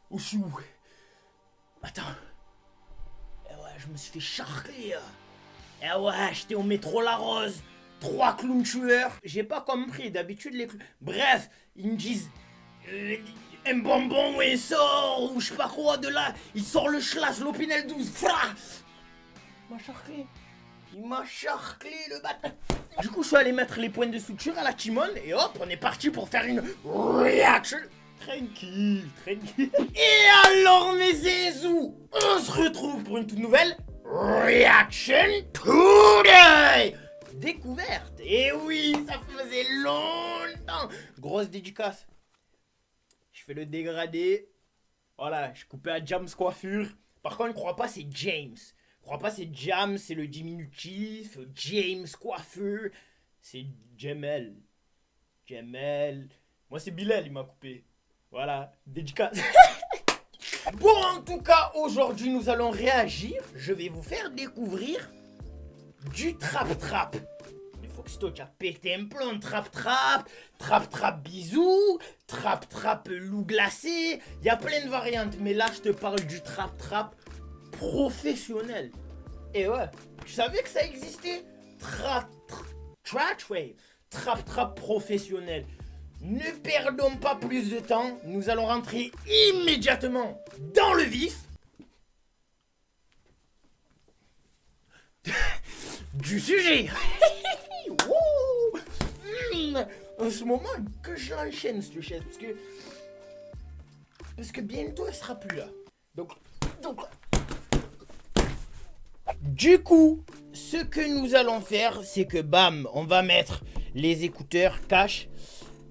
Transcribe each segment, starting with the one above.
Où je suis où? Attends. Eh ouais, je me suis fait charcler. Eh ouais, j'étais au métro La Rose. 3 clowns tueurs. J'ai pas compris, d'habitude les clowns... Bref, ils me disent... un bonbon ou un sort, ou je sais pas quoi, de là. Il sort le schlass, l'Opinel 12. Fra. Il m'a charclé. Il m'a charclé, le bâtard. Du coup, je suis allé mettre les points de suture à la Timon. Et hop, on est parti pour faire une reaction. Tranquille, tranquille. Et alors, mes zézous, on se retrouve pour une toute nouvelle Reaction Today. Découverte. Et oui, ça faisait longtemps. Grosse dédicace. Je fais le dégradé. Voilà, je coupais à James Coiffure. Par contre, ne crois pas, c'est James. Crois pas, c'est Jam, c'est le diminutif. James Coiffure, c'est Jamel. Jamel. Moi, c'est Bilal, il m'a coupé. Voilà, dédicace. Bon, en tout cas, aujourd'hui, nous allons réagir. Je vais vous faire découvrir du trap-trap. Il faut que Stock a pété un plomb. Trap-trap bisous, trap-trap loup glacé. Il y a plein de variantes, mais là, je te parle du trap-trap professionnel. Et ouais, tu savais que ça existait? Trap-trap professionnel. Ne perdons pas plus de temps, nous allons rentrer immédiatement dans le vif du sujet. En ce moment, que je l'enchaîne cette chaise, parce que bientôt elle sera plus là. Donc du coup, ce que nous allons faire, c'est que bam, on va mettre les écouteurs cash.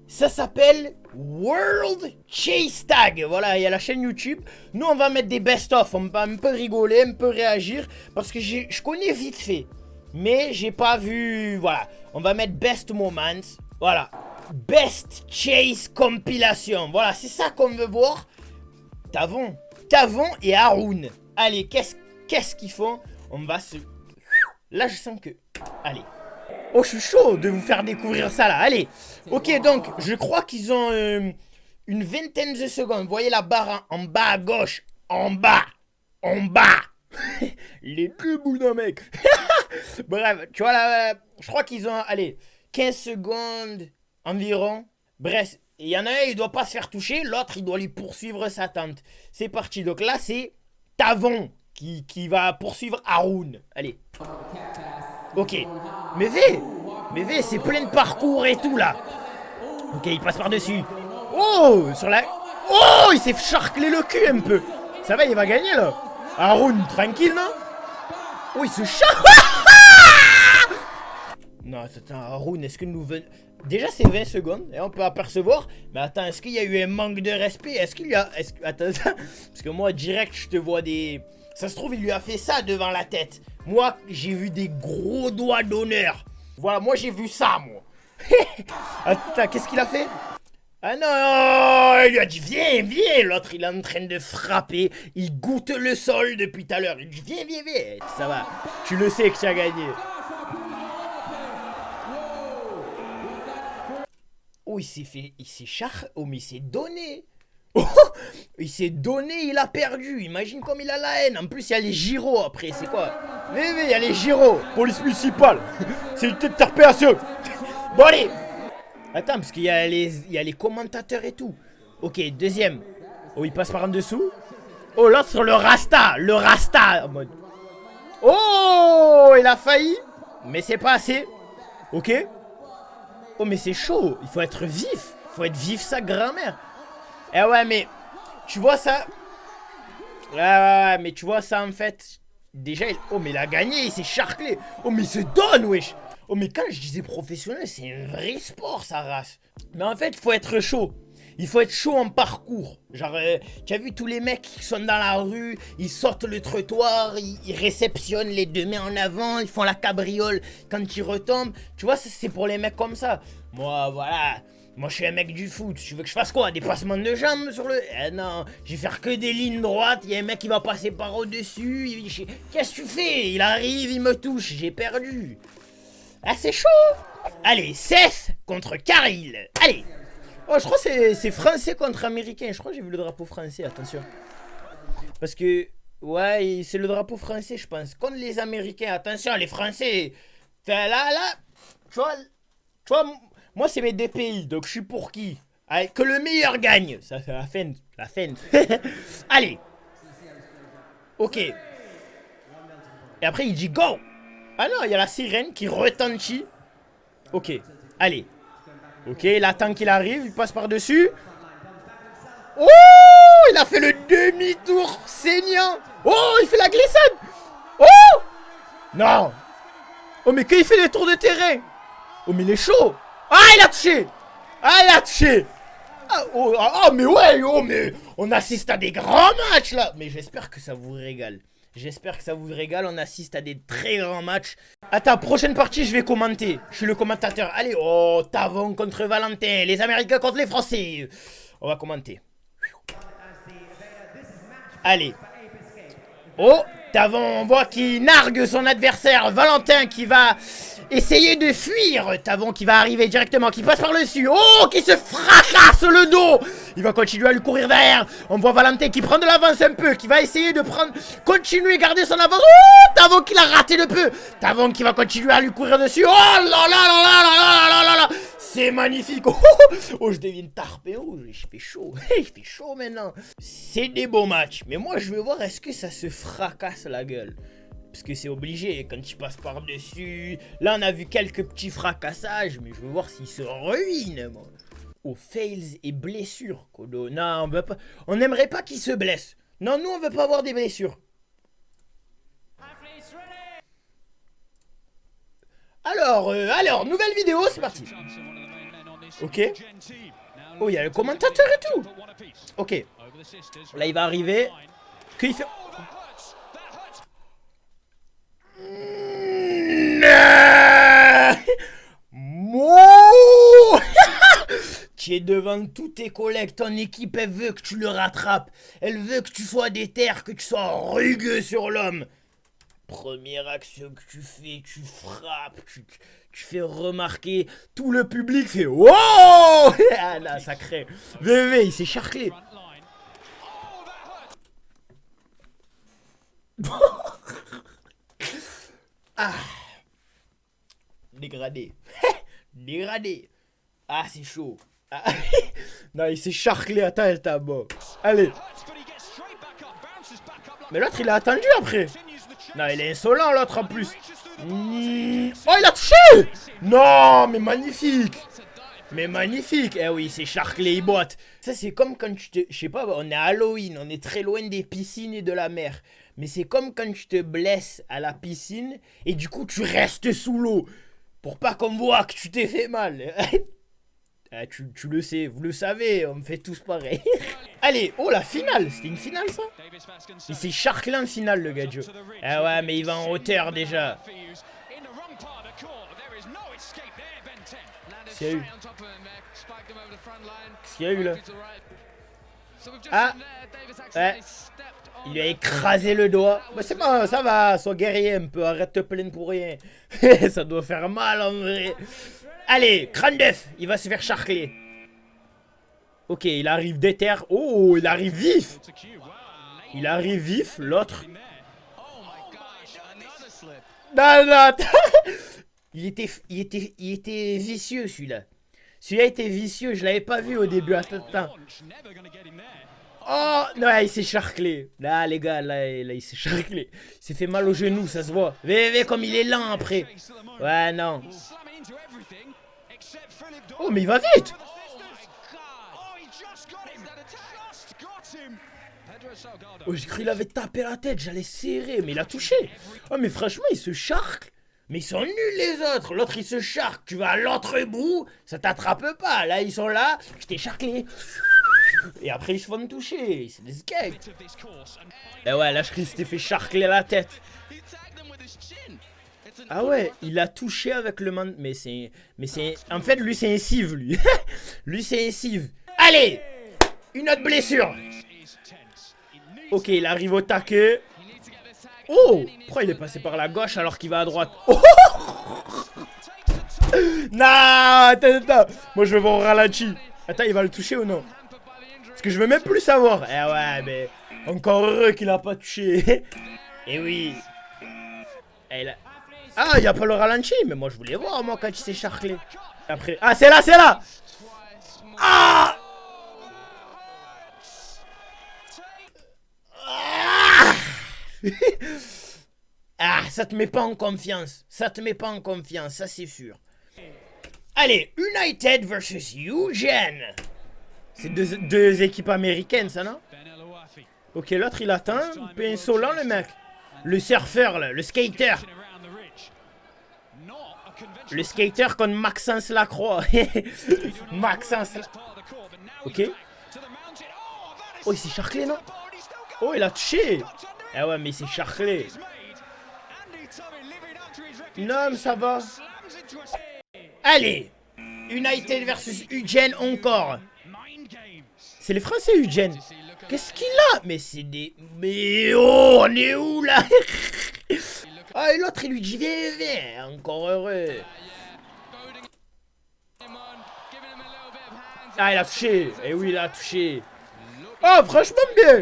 Ça s'appelle World Chase Tag. Voilà, il y a la chaîne YouTube. Nous, on va mettre des best-of. On va un peu rigoler, un peu réagir. Parce que je connais vite fait. Mais j'ai pas vu... Voilà. On va mettre Best Moments. Voilà. Best Chase Compilation. Voilà, c'est ça qu'on veut voir. Tavon et Haroun. Allez, qu'est-ce qu'ils font? On va se... Là, je sens que... Allez. Oh, je suis chaud de vous faire découvrir ça, là. Allez. Ok, donc, je crois qu'ils ont une vingtaine de secondes. Vous voyez la barre en bas à gauche. En bas. Les deux bouts d'un mec. Bref, tu vois là, je crois qu'ils ont, allez, 15 secondes environ. Bref, il y en a un, il doit pas se faire toucher. L'autre, il doit lui poursuivre sa tante. C'est parti. Donc là, c'est Tavon qui va poursuivre Haroun. Allez. Ok. Mais V, c'est plein de parcours et tout là. Ok, il passe par-dessus. Oh, Oh, il s'est charclé le cul un peu. Ça va, il va gagner là. Haroun, tranquille, non? Oh, il se charcle. Non, attends, Haroun, est-ce que nous venons... Déjà, c'est 20 secondes et on peut apercevoir. Mais attends, est-ce qu'il y a eu un manque de respect? Est-ce qu'il y a... Attends, parce que moi, direct, je te vois des... Ça se trouve, il lui a fait ça devant la tête. Moi, j'ai vu des gros doigts d'honneur. Voilà, moi, j'ai vu ça, moi. Attends, qu'est-ce qu'il a fait? Ah non, il lui a dit, viens. L'autre, il est en train de frapper. Il goûte le sol depuis tout à l'heure. Il dit, viens. Ça va, tu le sais que tu as gagné. Oh, il s'est donné. Oh, il s'est donné, il a perdu. Imagine comme il a la haine. En plus, il y a les gyros après. C'est quoi? Mais il y a les gyros. Police municipale. C'est une interpellation. Bon, allez. Attends, parce qu'il y a les commentateurs et tout. Ok, deuxième. Oh, il passe par en dessous. Oh, l'autre sur le Rasta. En mode... Oh, il a failli. Mais c'est pas assez. Ok. Oh, mais c'est chaud. Il faut être vif. Faut être vif, sa grand-mère. Eh ouais, mais tu vois ça. Ouais, mais tu vois ça en fait. Déjà, oh, mais il a gagné, il s'est charclé. Oh, mais il se donne, wesh. Oh, mais quand je disais professionnel, c'est un vrai sport, sa race. Mais en fait, il faut être chaud. Il faut être chaud en parcours. Genre, tu as vu tous les mecs qui sont dans la rue, ils sortent le trottoir, ils réceptionnent les deux mains en avant, ils font la cabriole quand ils retombent. Tu vois, c'est pour les mecs comme ça. Moi, voilà. Moi, je suis un mec du foot. Tu veux que je fasse quoi? Des passements de jambes sur le... Eh non, je vais faire que des lignes droites. Il y a un mec qui va passer par au-dessus. Qu'est-ce que tu fais? Il arrive, il me touche. J'ai perdu. Ah, c'est chaud. Allez, Seth contre Karil. Allez. Oh, je crois que c'est français contre américain. Je crois que j'ai vu le drapeau français, attention. Parce que, ouais, c'est le drapeau français, je pense. Contre les américains, attention, les français. Enfin, là, tu vois, moi, c'est mes deux pays, donc je suis pour qui? Allez, que le meilleur gagne. Ça, c'est la fin. La fin. Allez. Ok. Et après, il dit go. Ah non, il y a la sirène qui retentit. Ok. Allez. Ok, il attend qu'il arrive, il passe par-dessus. Oh, il a fait le demi-tour saignant. Oh, il fait la glissade. Oh. Non. Oh, mais quand il fait les tours de terrain. Oh, mais il est chaud. Ah, il a touché. Ah, il a touché. Ah, oh, mais ouais, oh, mais on assiste à des grands matchs, là. Mais j'espère que ça vous régale. J'espère que ça vous régale, on assiste à des très grands matchs. Attends, prochaine partie, je vais commenter. Je suis le commentateur. Allez, oh, Tavon contre Valentin, les Américains contre les Français. On va commenter. Allez. Oh, Tavon, on voit qu'il nargue son adversaire, Valentin, qui va essayer de fuir. Tavon qui va arriver directement, qui passe par le dessus. Oh, qui se fracasse le dos. Il va continuer à lui courir derrière. On voit Valentin qui prend de l'avance un peu, qui va essayer de prendre, continuer à garder son avance. Oh, Tavon qui l'a raté de peu. Tavon qui va continuer à lui courir dessus. Oh là là là là là là là là. C'est magnifique. Oh, oh, je deviens tarpé. Oh, je fais chaud. Il fait chaud maintenant. C'est des beaux matchs. Mais moi, je veux voir, est-ce que ça se fracasse la gueule? Parce que c'est obligé, quand tu passes par-dessus. Là, on a vu quelques petits fracassages, mais je veux voir s'il se ruine, moi. Oh, fails et blessures, Kodo. Non, on veut pas. On n'aimerait pas qu'il se blesse. Non, nous, on veut pas avoir des blessures. Alors, nouvelle vidéo, c'est parti. Ok. Oh, il y a le commentateur et tout. Ok. Là, il va arriver. Qu'il fait... Tu es devant tous tes collègues, ton équipe, elle veut que tu le rattrapes. Elle veut que tu sois déter, que tu sois rugueux sur l'homme. Première action que tu fais, tu frappes, tu fais remarquer. Tout le public fait wow. Ah là, ça crée. VV, il s'est charclé. Ah. Dégradé. Dégradé. Ah, c'est chaud. Ah. Non, il s'est charclé. Attends, bon. Allez. Mais l'autre, il a attendu après. Non, il est insolent, l'autre, en plus. Oh, il a touché. Non, mais magnifique. Mais magnifique. Eh oui, c'est charclé, il boite. Ça, c'est comme quand tu te... Je sais pas, on est à Halloween. On est très loin des piscines et de la mer. Mais c'est comme quand tu te blesses à la piscine. Et du coup, tu restes sous l'eau. Pour pas qu'on voit que tu t'es fait mal. Ah, tu le sais, vous le savez, on me fait tous pareil. Allez, oh la finale, c'était une finale ça? Il s'est charclé en finale le gadget. Ah ouais, mais il va en hauteur déjà. Qu'est-ce qu'il y a eu? Qu'est-ce qu'il y a eu là? Ah, ouais. Il lui a écrasé le doigt. Bah c'est bon, ça va, sois guerrier un peu, arrête de te plaindre pour rien. Ça doit faire mal en vrai. Allez, crâne d'œuf, il va se faire charcler. Ok, il arrive déter. Oh, il arrive vif. Il arrive vif, l'autre. Non, non, il était vicieux celui-là. Celui-là était vicieux, je l'avais pas vu au début. Attends. Oh, non, il s'est charclé. Là, les gars, là il s'est charclé. Il s'est fait mal au genou, ça se voit. VV comme il est lent après. Ouais, non. Oh, mais il va vite. Oh, j'ai cru qu'il avait tapé la tête, j'allais serrer, mais il a touché. Oh, mais franchement, il se charcle. Mais ils sont nuls les autres. L'autre, il se charcle. Tu vas à l'autre bout, ça t'attrape pas. Là, ils sont là, je t'ai charclé. Et après, ils se font toucher. C'est des skates. Et ouais, là, je crois qu'il s'était fait charcler la tête. Ah ouais, il a touché avec le man... Mais c'est... En fait, lui, c'est un cive, lui. Lui, c'est un cive. Allez. Une autre blessure. Ok, il arrive au taquet. Oh. Pourquoi il est passé par la gauche alors qu'il va à droite? Oh. Non, attends. Moi, je vais voir au ralenti. Attends, il va le toucher ou non? Parce que je veux même plus savoir. Eh ouais, mais encore heureux qu'il a pas touché. Eh oui. Eh, là. Ah, il y a pas le ralenti, mais moi je voulais voir moi quand il s'est charclé. Après, ah c'est là, c'est là. Ah. Ah, ça te met pas en confiance. Ça te met pas en confiance, ça c'est sûr. Allez, United versus Eugene. C'est deux équipes américaines, ça, non? Ok, l'autre, il atteint. Puis insolent, le mec. Le surfeur, là, le skater. Le skater contre Maxence Lacroix. Maxence Lacroix. Ok. Oh, il s'est charclé, non? Oh, il a touché. Ah ouais, mais il s'est charclé. Non, mais ça va. Allez. United versus Eugene encore. C'est les Français, Eugene. Qu'est-ce qu'il a? Mais c'est des... Mais oh, on est où, là? Ah, et l'autre, il lui dit, viens, encore heureux. Ah, il a touché. Eh oui, il a touché. Oh, franchement, bien.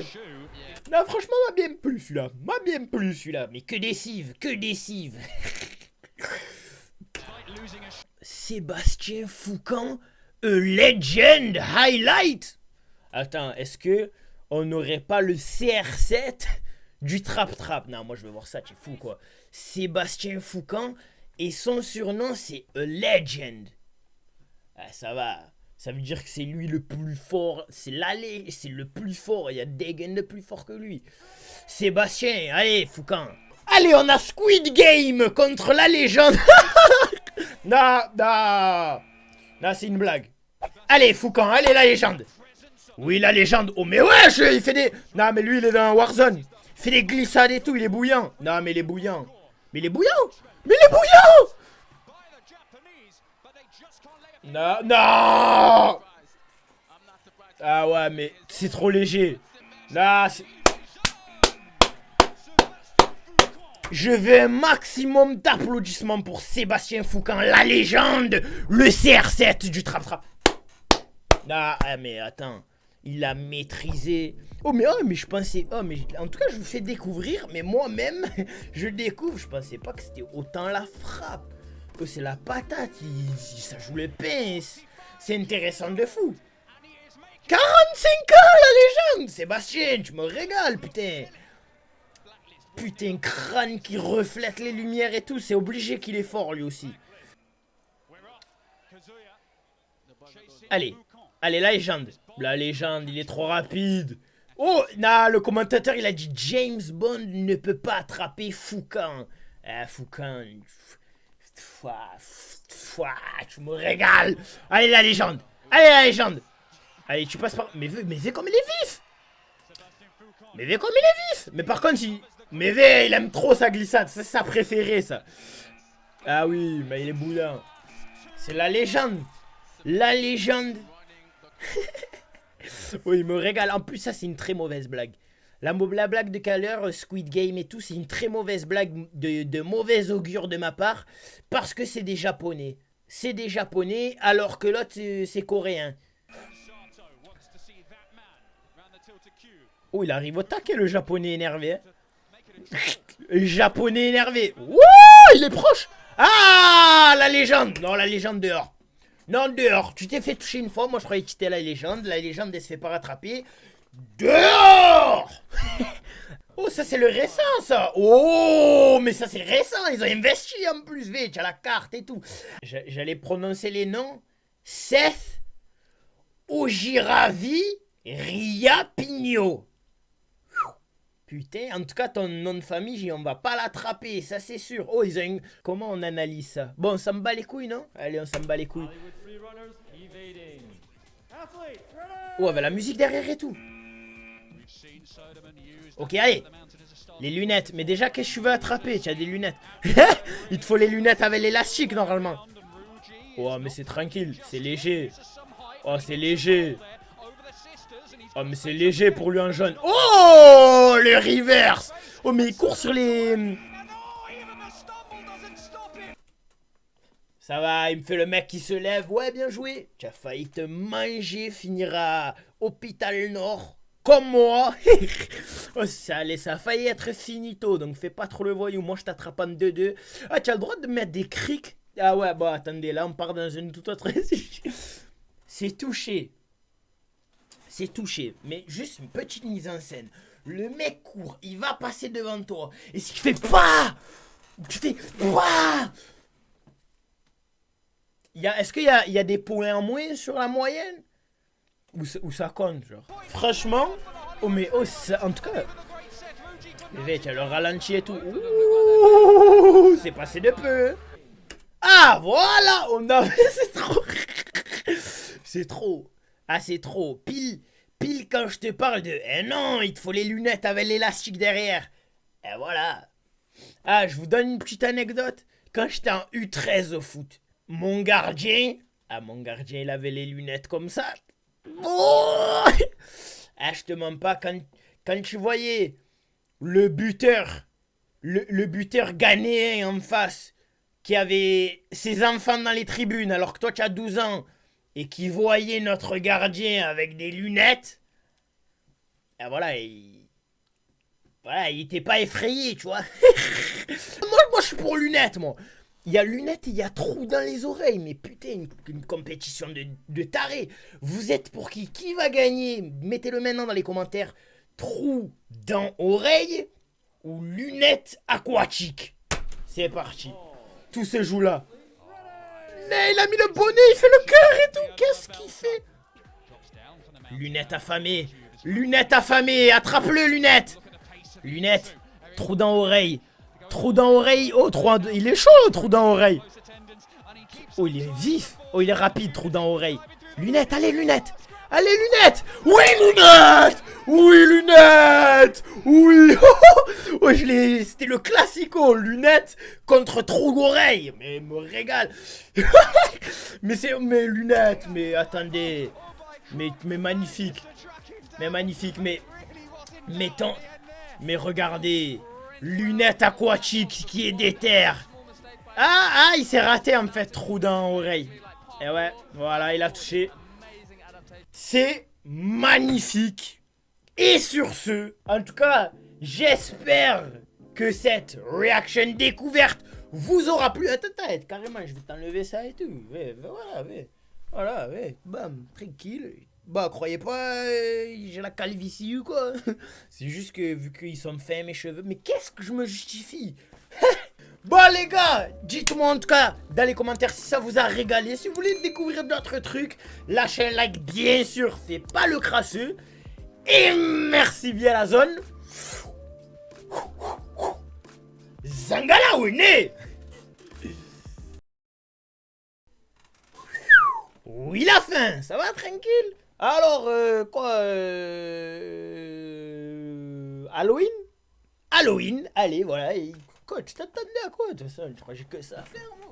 Non, franchement, m'a bien plu, celui-là. M'a bien plu, celui-là. Mais que des cives, que des cives. Sébastien Foucan, a legend highlight. Attends, est-ce que on n'aurait pas le CR7 du trap-trap? Non, moi je veux voir ça, tu es fou quoi. Sébastien Foucan et son surnom c'est a legend. Ah, ça va. Ça veut dire que c'est lui le plus fort. C'est l'aller, c'est le plus fort. Il y a Degen de plus fort que lui. Sébastien, allez Foucan. Allez, on a Squid Game contre la légende. Non, non. Non, c'est une blague. Allez, Foucan, allez, la légende. Oui, la légende. Oh, mais wesh, il fait des... Non, mais lui, il est dans Warzone. Il fait des glissades et tout, il est bouillant. Non, mais il est bouillant. Mais il est bouillant. Mais il est bouillant. Non, non. Ah ouais, mais c'est trop léger. Là, c'est... Je veux un maximum d'applaudissements pour Sébastien Foucan, la légende, le CR7 du trap-trap. Ah, mais attends, il a maîtrisé. Oh, mais je pensais... Oh, mais en tout cas, je vous fais découvrir, mais moi-même, je découvre. Je pensais pas que c'était autant la frappe. Oh, c'est la patate, ça joue le pince. C'est intéressant de fou. 45 ans, la légende. Sébastien, tu me régales, putain. Putain, crâne qui reflète les lumières et tout, c'est obligé qu'il est fort lui aussi. Allez, allez, la légende. La légende, il est trop rapide. Oh, non, le commentateur, il a dit James Bond ne peut pas attraper Foucan. Ah, Foucan. Tu me régales. Allez, la légende. Allez, la légende. Allez, tu passes par... Mais fais comme il est vif. Mais fais comme il est vif. Mais par contre, Mais il aime trop sa glissade, c'est sa préférée ça. Ah oui, mais il est boudin. C'est la légende. La légende. Oui, il me régale. En plus, ça c'est une très mauvaise blague. La blague de Caller, Squid Game et tout, c'est une très mauvaise blague de mauvais augure de ma part. Parce que c'est des Japonais. C'est des Japonais alors que l'autre c'est coréen. Oh, il arrive au taquet le Japonais énervé. Hein. Japonais énervé. Wouh, il est proche. Ah, la légende. Non, la légende dehors. Non, dehors. Tu t'es fait toucher une fois. Moi, je croyais que c'était la légende. La légende, elle se fait pas rattraper. Dehors. Oh, ça, c'est le récent, ça. Oh, mais ça, c'est récent. Ils ont investi en plus. Tu as la carte et tout. J'allais prononcer les noms. Seth Ojiravi Riapigno. Putain, en tout cas, ton nom de famille, on va pas l'attraper, ça c'est sûr. Oh, ils ont une... Comment on analyse ça? Bon, on s'en bat les couilles, non? Allez, on s'en bat les couilles. Oh, avec la musique derrière et tout. Ok, allez. Les lunettes. Mais déjà, qu'est-ce que tu veux attraper? Tu as des lunettes. Il te faut les lunettes avec l'élastique, normalement. Oh, mais c'est tranquille, c'est léger. Oh, c'est léger. Oh, mais c'est léger pour lui en jaune. Oh, le reverse. Oh, mais il court sur les... Ça va, il me fait le mec qui se lève. Ouais, bien joué. Tu as failli te manger, finira hôpital Nord. Comme moi. Oh, ça a failli être finito. Donc fais pas trop le voyou. Moi, je t'attrape en 2-2. Ah, tu as le droit de mettre des crics. Ah ouais, bon, attendez. Là, on part dans une toute autre... C'est touché. C'est touché. Mais juste une petite mise en scène. Le mec court. Il va passer devant toi. Et s'il fait pas... Tu fais pas... Est-ce qu'il y a des points en moins sur la moyenne ou ça compte, genre? Franchement, oh mais oh, en tout cas, mais tu as le ralenti et tout. Ouh, c'est passé de peu. Ah, voilà, on a... C'est trop. C'est trop. Ah, c'est trop. Pile quand je te parle de... Eh non, il te faut les lunettes avec l'élastique derrière. Et voilà. Ah, je vous donne une petite anecdote. Quand j'étais en U13 au foot, mon gardien, il avait les lunettes comme ça. Oh, ah, je te mens pas, quand tu voyais le buteur, le buteur ghanéen en face, qui avait ses enfants dans les tribunes, alors que toi tu as 12 ans, et qui voyait notre gardien avec des lunettes, et voilà, il était pas effrayé, tu vois. moi, je suis pour lunettes, moi. Il y a lunettes et il y a trou dans les oreilles. Mais putain, une compétition de tarés. Vous êtes pour qui? Qui va gagner? Mettez-le maintenant dans les commentaires. Trou dans oreille ou lunettes aquatiques? C'est parti. Tout se joue là. Mais il a mis le bonnet, il fait le cœur et tout. Qu'est-ce qu'il fait? Lunettes affamées. Lunettes affamées. Attrape-le, lunettes. Lunettes. Trou dans oreille. Trou dans oreille. Oh, il est chaud, trou dans oreille. Oh, il est vif. Oh, il est rapide, trou dans oreille. Lunettes, allez, lunettes. Allez, lunettes. Oui, lunettes. Oui, lunettes. Oui. Oh, c'était le classico. Lunettes contre trou d'oreille. Mais me régale. Mais lunettes. Mais attendez. Mais magnifique. Mais magnifique. Mais regardez. Lunettes aquatiques qui est déter. Ah, il s'est raté en fait. Trou dans oreille. Et ouais, voilà, il a touché. C'est magnifique. Et sur ce, en tout cas, j'espère que cette reaction découverte vous aura plu. Attends, carrément, je vais t'enlever ça et tout. Voilà, bam, tranquille. Bah, croyez pas, j'ai la calvitie ou quoi. C'est juste que vu qu'ils sont fins mes cheveux. Mais qu'est-ce que je me justifie? Bon les gars, dites-moi en tout cas dans les commentaires si ça vous a régalé. Si vous voulez découvrir d'autres trucs, lâchez un like bien sûr, c'est pas le crasseux. Et merci bien la zone. Zangala ou né? Oui la fin, ça va tranquille. Alors, Halloween? Halloween, allez, voilà. Quoi, tu t'attendais à quoi, de toute façon? Je crois que j'ai que ça à faire, moi.